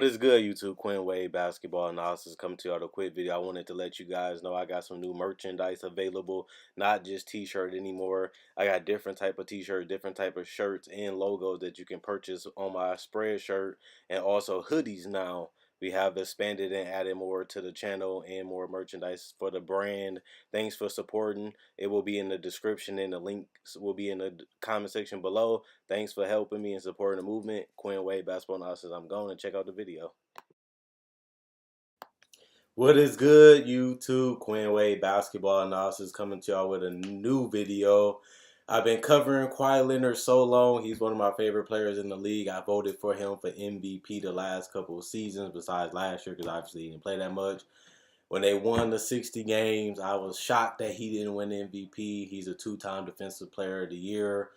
is good, YouTube? Quinn Wade Basketball Analysis coming to you with a quick video. I wanted to let you guys know I got some new merchandise available, not just t-shirt anymore. I got different type of t-shirt, different type of shirts and logos that you can purchase on my spread shirt, and also hoodies now. We have expanded and added more to the channel and more merchandise for the brand. Thanks for supporting. It will be in the description and the links will be in the comment section below. Thanks for helping me and supporting the movement. Quinn Wade Basketball Analysis. I'm going to check out the video. What is good, YouTube? Quinn Wade Basketball Analysis coming to y'all with a new video. I've been covering Kawhi Leonard so long. He's one of my favorite players in the league. I voted for him for MVP the last couple of seasons, besides last year, because obviously he didn't play that much. When they won the 60 games, I was shocked that he didn't win MVP. He's a two-time Defensive Player of the Year.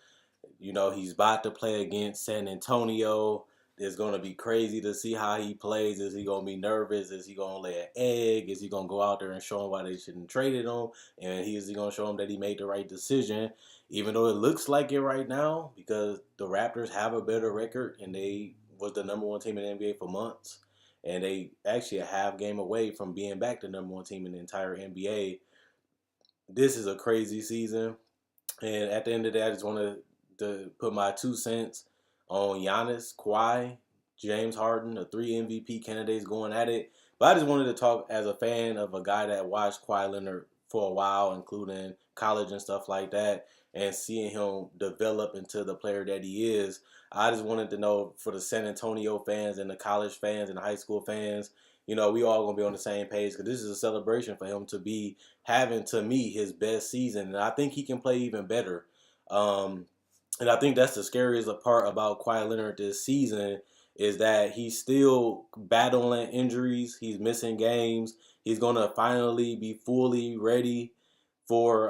You know, he's about to play against San Antonio. It's going to be crazy to see how he plays. Is he going to be nervous? Is he going to lay an egg? Is he going to go out there and show him why they shouldn't trade him? And is he going to show him that he made the right decision? Even though it looks like it right now, because the Raptors have a better record and they was the #1 team in the NBA for months. And they actually a half game away from being back the #1 team in the entire NBA. This is a crazy season. And at the end of the day, I just wanted to put my 2 cents on Giannis, Kawhi, James Harden, the 3 MVP candidates going at it. But I just wanted to talk as a fan of a guy that watched Kawhi Leonard for a while, including college and stuff like that, and seeing him develop into the player that he is. I just wanted to know, for the San Antonio fans and the college fans and the high school fans, you know, we all going to be on the same page, because this is a celebration for him to be having, to me, his best season. And I think he can play even better. And I think that's the scariest part about Kawhi Leonard this season, is that he's still battling injuries. He's missing games. He's going to finally be fully ready for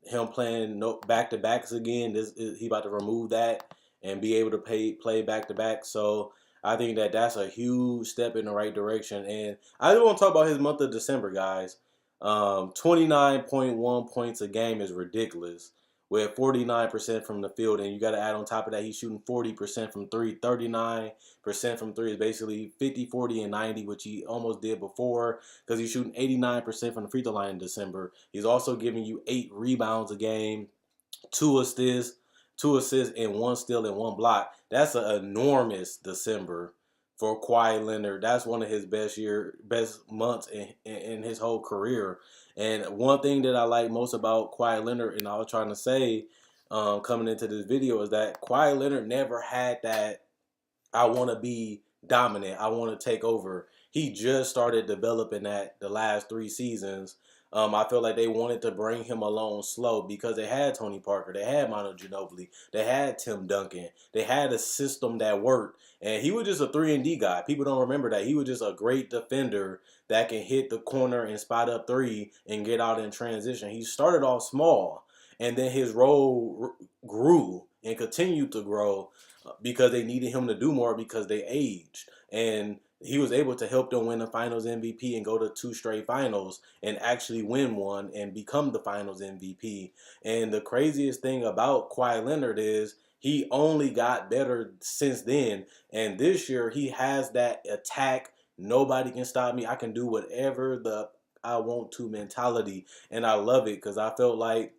him playing back-to-backs again. He about to remove that and be able to play back-to-back. So I think that that's a huge step in the right direction. And I just want to talk about his month of December, guys. 29.1 points a game is ridiculous, with 49% from the field. And you got to add on top of that, he's shooting 40% from three. 39% from three is basically 50, 40, and 90, which he almost did before, because he's shooting 89% from the free throw line in December. He's also giving you 8 rebounds a game, 2 assists, and 1 steal and 1 block. That's an enormous December for Kawhi Leonard. That's one of his best months in his whole career. And one thing that I like most about Kawhi Leonard, and I was trying to say coming into this video, is that Kawhi Leonard never had that I want to be dominant, I want to take over. He just started developing that the last 3 seasons. I feel like they wanted to bring him along slow, because they had Tony Parker, they had Manu Ginobili, they had Tim Duncan, they had a system that worked, and he was just a 3-and-D guy. People don't remember that. He was just a great defender that can hit the corner and spot up 3 and get out in transition. He started off small, and then his role grew and continued to grow, because they needed him to do more because they aged. And he was able to help them win the Finals MVP and go to 2 straight finals and actually win one and become the Finals MVP. And the craziest thing about Kawhi Leonard is he only got better since then. And this year he has that attack, nobody can stop me, I can do whatever I want to mentality. And I love it, because I felt like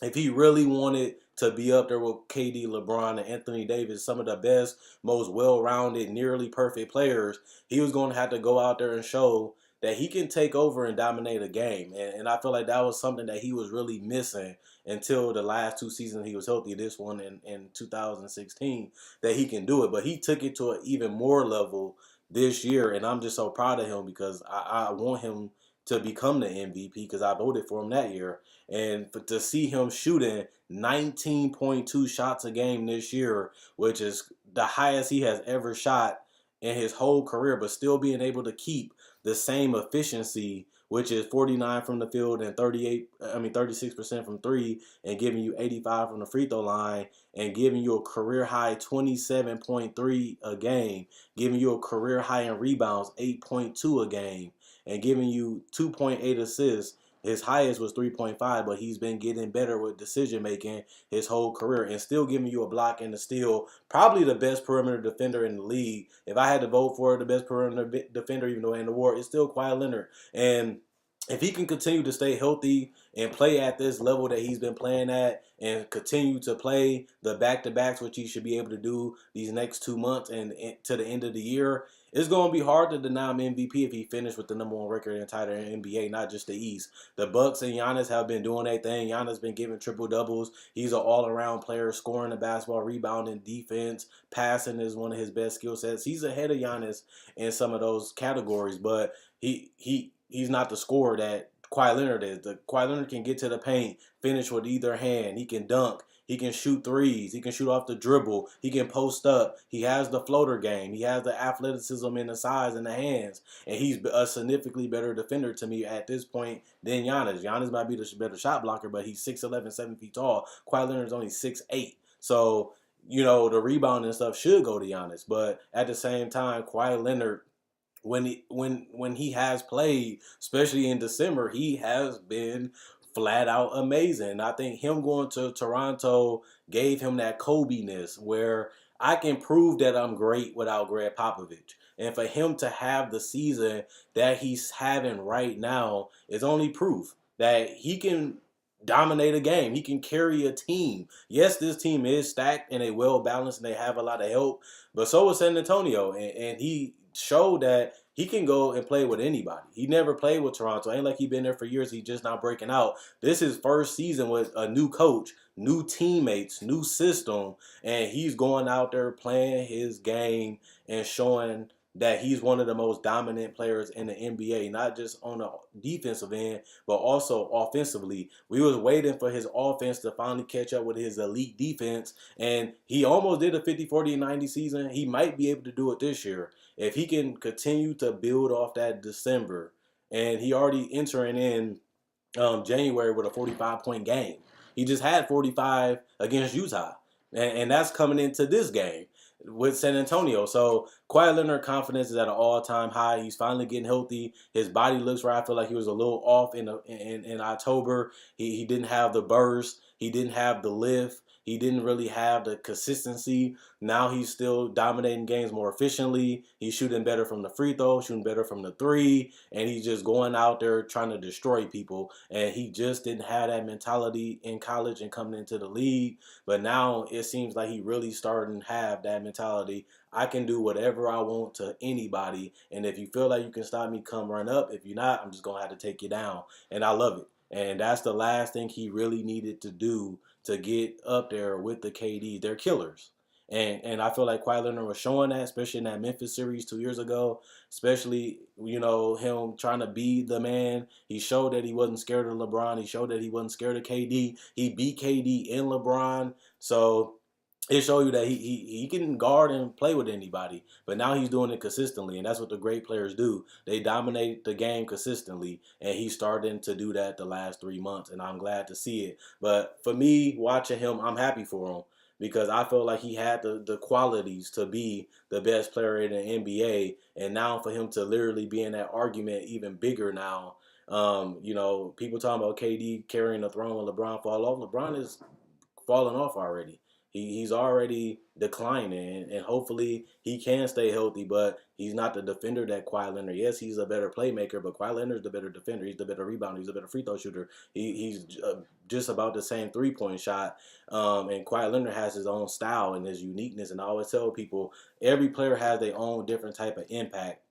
if he really wanted to be up there with KD, LeBron, and Anthony Davis, some of the best, most well-rounded, nearly perfect players, he was going to have to go out there and show that he can take over and dominate a game. And I feel like that was something that he was really missing until the last 2 seasons he was healthy, this one in 2016, that he can do it. But he took it to an even more level this year, and I'm just so proud of him, because I want him to become the MVP, because I voted for him that year. And to see him shooting 19.2 shots a game this year, which is the highest he has ever shot in his whole career, but still being able to keep the same efficiency, which is 49 from the field and 36% from 3, and giving you 85 from the free throw line, and giving you a career high 27.3 a game, giving you a career high in rebounds 8.2 a game, and giving you 2.8 assists, His highest was 3.5, but he's been getting better with decision making his whole career and still giving you a block and a steal. Probably the best perimeter defender in the league. If I had to vote for the best perimeter defender, even though in the war, it's still Kawhi Leonard. And if he can continue to stay healthy and play at this level that he's been playing at and continue to play the back-to-backs, which he should be able to do these next 2 months and to the end of the year, it's going to be hard to deny him MVP if he finished with the number one record in title in NBA, not just the East. The Bucks and Giannis have been doing their thing. Giannis been giving triple-doubles. He's an all-around player, scoring the basketball, rebounding, defense, passing is one of his best skill sets. He's ahead of Giannis in some of those categories, but he's not the scorer that Kawhi Leonard is. Kawhi Leonard can get to the paint, finish with either hand. He can dunk. He can shoot threes. He can shoot off the dribble. He can post up. He has the floater game. He has the athleticism and the size and the hands. And he's a significantly better defender to me at this point than Giannis. Giannis might be the better shot blocker, but he's 6'11", 7 feet tall. Kawhi Leonard's only 6'8". So, the rebound and stuff should go to Giannis. But at the same time, Kawhi Leonard, when he has played, especially in December, he has been flat out amazing. I think him going to Toronto gave him that Kobe-ness where I can prove that I'm great without Greg Popovich. And for him to have the season that he's having right now is only proof that he can dominate a game. He can carry a team. Yes, this team is stacked and they well balanced and they have a lot of help, but so is San Antonio. And he showed that he can go and play with anybody. He never played with Toronto. Ain't like he been there for years. He's just not breaking out. This is his first season with a new coach, new teammates, new system, and he's going out there playing his game and showing that he's one of the most dominant players in the NBA, not just on the defensive end, but also offensively. We was waiting for his offense to finally catch up with his elite defense, and he almost did a 50, 40, and 90 season. He might be able to do it this year. If he can continue to build off that December, and he already entering in January with a 45-point game. He just had 45 against Utah, and that's coming into this game with San Antonio. So Kawhi Leonard confidence is at an all-time high. He's finally getting healthy. His body looks right. I feel like he was a little off in October. He didn't have the burst. He didn't have the lift. He didn't really have the consistency. Now he's still dominating games more efficiently. He's shooting better from the free throw, shooting better from the three, and he's just going out there trying to destroy people. And he just didn't have that mentality in college and coming into the league. But now it seems like he really starting to have that mentality. I can do whatever I want to anybody, and if you feel like you can stop me, come run up. If you're not, I'm just going to have to take you down. And I love it. And that's the last thing he really needed to do to get up there with the KD. They're killers. And I feel like Kawhi Leonard was showing that, especially in that Memphis series 2 years ago, especially, him trying to be the man. He showed that he wasn't scared of LeBron. He showed that he wasn't scared of KD. He beat KD and LeBron. So it showed you that he can guard and play with anybody, but now he's doing it consistently, and that's what the great players do. They dominate the game consistently, and he's starting to do that the last 3 months, and I'm glad to see it. But for me, watching him, I'm happy for him because I felt like he had the qualities to be the best player in the NBA, and now for him to literally be in that argument even bigger now. People talking about KD carrying the throne when LeBron fall off. LeBron is falling off already. He's already declining, and hopefully he can stay healthy, but he's not the defender that Kawhi Leonard. Yes, he's a better playmaker, but Kawhi Leonard's the better defender. He's the better rebounder. He's the better free throw shooter. He's just about the same three-point shot, and Kawhi Leonard has his own style and his uniqueness, and I always tell people, every player has their own different type of impact.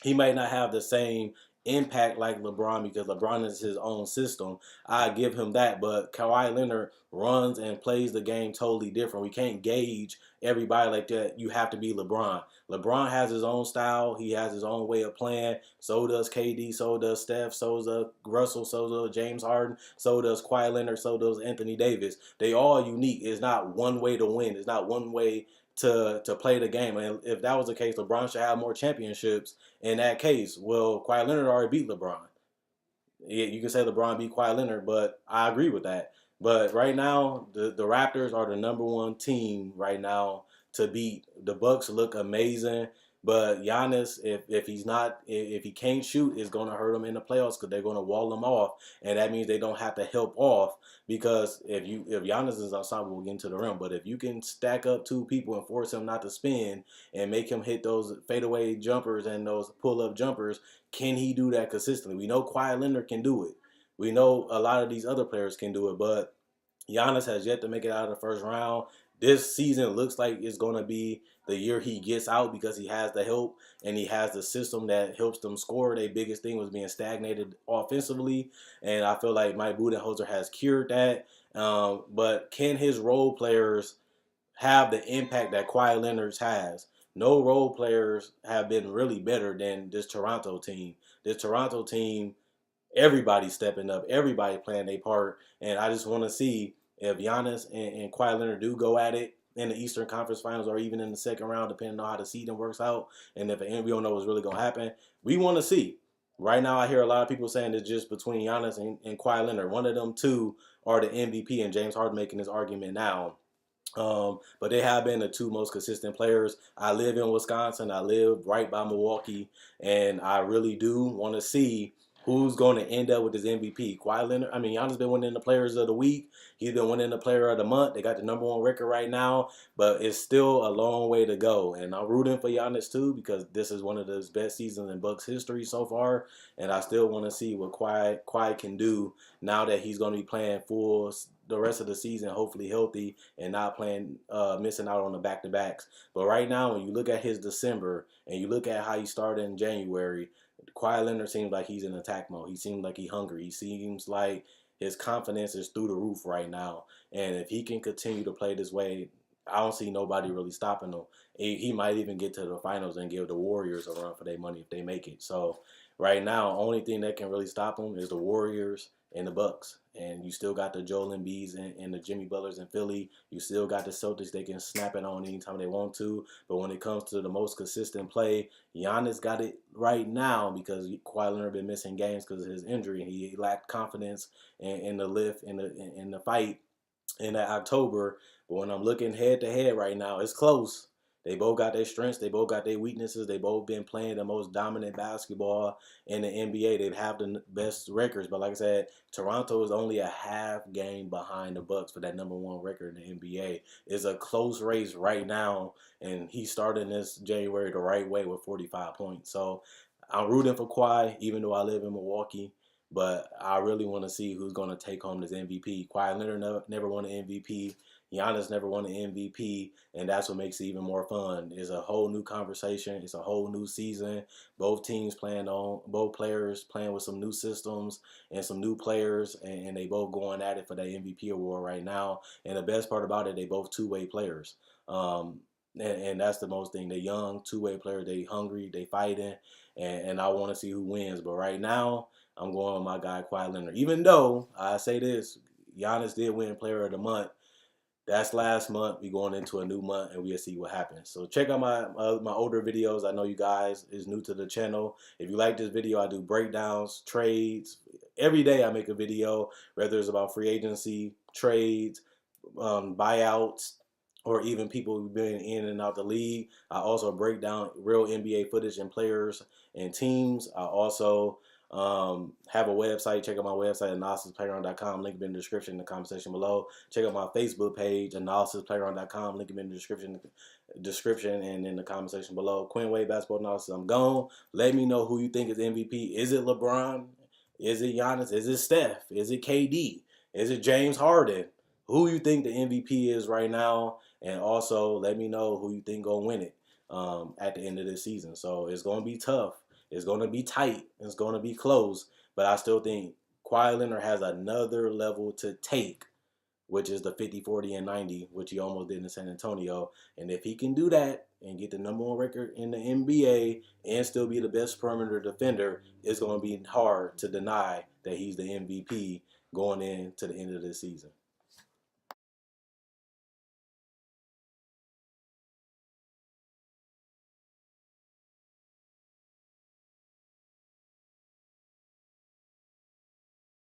He might not have the same impact like LeBron because LeBron is his own system. I give him that, but Kawhi Leonard runs and plays the game totally different. We can't gauge everybody like that. You have to be LeBron. LeBron has his own style. He has his own way of playing. So does KD. So does Steph. So does Russell. So does James Harden. So does Kawhi Leonard. So does Anthony Davis. They all unique. It's not one way to win. It's not one way to play the game. And if that was the case, LeBron should have more championships in that case. Well, Kawhi Leonard already beat LeBron. Yeah, you can say LeBron beat Kawhi Leonard, but I agree with that. But right now, the Raptors are the number one team right now to beat. The Bucks look amazing, But Giannis, if he's not, if he can't shoot, it's going to hurt him in the playoffs because they're going to wall him off, and that means they don't have to help off. Because if Giannis is unstoppable, get into the rim. But if you can stack up two people and force him not to spin and make him hit those fadeaway jumpers and those pull up jumpers, can he do that consistently? We know Kawhi Leonard can do it. We know a lot of these other players can do it, but Giannis has yet to make it out of the first round. This season looks like it's going to be the year he gets out because he has the help and he has the system that helps them score. Their biggest thing was being stagnated offensively, and I feel like Mike Budenholzer has cured that. But can his role players have the impact that Kawhi Leonard has? No role players have been really better than this Toronto team. This Toronto team, everybody stepping up, everybody playing their part, and I just want to see if Giannis and Kawhi Leonard do go at it in the Eastern Conference Finals or even in the second round, depending on how the seeding works out, and if we don't know what's really going to happen. We want to see. Right now, I hear a lot of people saying it's just between Giannis and Kawhi Leonard. One of them two are the MVP, and James Harden making this argument now. But they have been the two most consistent players. I live in Wisconsin. I live right by Milwaukee, and I really do want to see who's going to end up with this MVP. Kawhi Leonard, I mean, Giannis been winning the Players of the Week. He's been winning the Player of the Month. They got the #1 record right now, but it's still a long way to go. And I'm rooting for Giannis too because this is one of the best seasons in Bucks history so far, and I still want to see what Kawhi can do now that he's going to be playing full the rest of the season, hopefully healthy and not playing, missing out on the back-to-backs. But right now, when you look at his December and you look at how he started in January, Kawhi Leonard seems like he's in attack mode. He seems like he's hungry. He seems like his confidence is through the roof right now. And if he can continue to play this way, I don't see nobody really stopping him. He might even get to the finals and give the Warriors a run for their money if they make it. So right now, only thing that can really stop him is the Warriors and the Bucks. And you still got the Joel Embiid's and the Jimmy Butlers in Philly. You still got the Celtics. They can snap it on anytime they want to. But when it comes to the most consistent play, Giannis got it right now because Kawhi Leonard been missing games because of his injury. And he lacked confidence in the lift, in the fight in that October. But when I'm looking head to head right now, it's close. They both got their strengths. They both got their weaknesses. They both been playing the most dominant basketball in the NBA. They have the best records. But like I said, Toronto is only a half game behind the Bucks for that #1 record in the NBA. It's a close race right now, and he's starting this January the right way with 45 points. So I'm rooting for Kawhi, even though I live in Milwaukee. But I really want to see who's going to take home this MVP. Kawhi Leonard never won an MVP. Giannis never won an MVP, and that's what makes it even more fun. It's a whole new conversation. It's a whole new season. Both players playing with some new systems and some new players, and they both going at it for that MVP award right now. And the best part about it, they both two-way players. And that's the most thing. They young, two-way players. They hungry. They fighting, and I want to see who wins. But right now, I'm going with my guy Kawhi Leonard. Even though I say this, Giannis did win Player of the Month. That's last month. We going into a new month, and we'll see what happens. So check out my older videos. I know you guys is new to the channel. If you like this video, I do breakdowns, trades. Every day I make a video, whether it's about free agency, trades, buyouts, or even people who've been in and out the league. I also break down real NBA footage and players and teams. I also have a website. Check out my website, analysisplayground.com. Link in the description in the comment section below. Check out my Facebook page, analysisplayground.com. Link in the description and in the comment section below. Quinn Wade Basketball Analysis. I'm gone. Let me know who you think is MVP. Is it LeBron? Is it Giannis? Is it Steph? Is it KD? Is it James Harden? Who you think the MVP is right now? And also let me know who you think gonna win it at the end of this season. So it's gonna be tough. It's going to be tight. It's going to be close. But I still think Kawhi Leonard has another level to take, which is the 50, 40, and 90, which he almost did in San Antonio. And if he can do that and get the #1 record in the NBA and still be the best perimeter defender, it's going to be hard to deny that he's the MVP going into the end of this season.